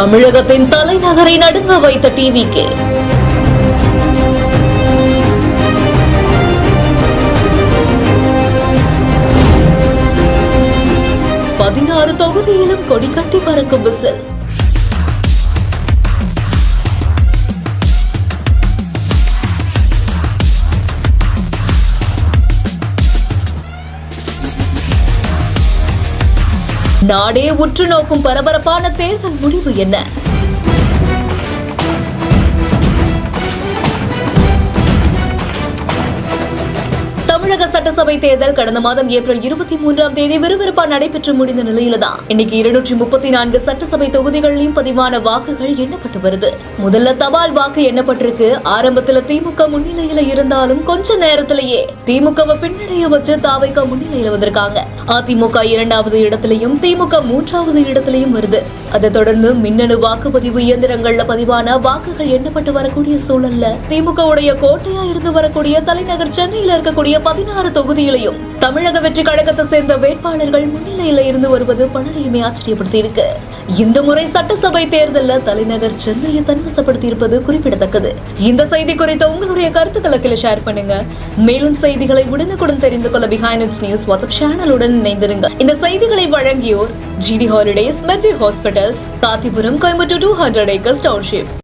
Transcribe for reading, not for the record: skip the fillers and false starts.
தமிழகத்தின் தலைநகரை நடுங்க வைத்த டிவிகே. தொகுதியிலும் கொடி கட்டி பறக்கும் விசில். நாடே உற்று நோக்கும் பரபரப்பான தேர்தல் முடிவு என்ன? தமிழக சட்டசபை தேர்தல் கடந்த மாதம் ஏப்ரல் 23ஆம் தேதி விறுவிறுப்பா நடைபெற்று முடிந்த நிலையில்தான் இன்னைக்கு 234 சட்டசபை தொகுதிகளிலும் பதிவான வாக்குகள் எண்ணப்பட்டு வருது. முதல்ல தபால் வாக்கு எண்ணப்பட்டிருக்கு. ஆரம்பத்துல திமுக முன்னிலையில இருந்தாலும் கொஞ்ச நேரத்திலேயே திமுகவை பின்னடைய வச்சு தாவைக்க முன்னிலையில வந்திருக்காங்க. அதிமுக 2வது இடத்திலையும் திமுக 3வது இடத்திலையும் வருது. அதை தொடர்ந்து மின்னணு வாக்குப்பதிவு இயந்திரங்கள்ல பதிவான வாக்குகள் எண்ணப்பட்டு வரக்கூடிய சூழல்ல திமுக உடைய கோட்டையா இருந்து வரக்கூடிய தலைநகர் சென்னையில இருக்கக்கூடிய 16 தொகுதியிலையும் தமிழக வெற்றி கழகத்தை சேர்ந்த வேட்பாளர்கள் முன்னிலையில இருந்து வருவது பலரையுமே ஆச்சரியப்படுத்தி இருக்கு. இந்த முறை சட்டசபை தேர்தலில் தலைநகர் சென்னையை தன்வசப்படுத்தி இருப்பது குறிப்பிடத்தக்கது. இந்த செய்தி குறித்த உங்களுடைய கருத்துக்களை ஷேர் பண்ணுங்க. மேலும் செய்திகளை உடனுக்குடன் தெரிந்து கொள்ள பிஹைண்ட் இட்ஸ் நியூஸ் வாட்ஸ்அப் சேனலுடன் இணைந்திருங்க. இந்த செய்திகளை வழங்கியோர் GD Holidays, Medway Hospitals, காத்திபுரம், Coimbatore 200 acres township.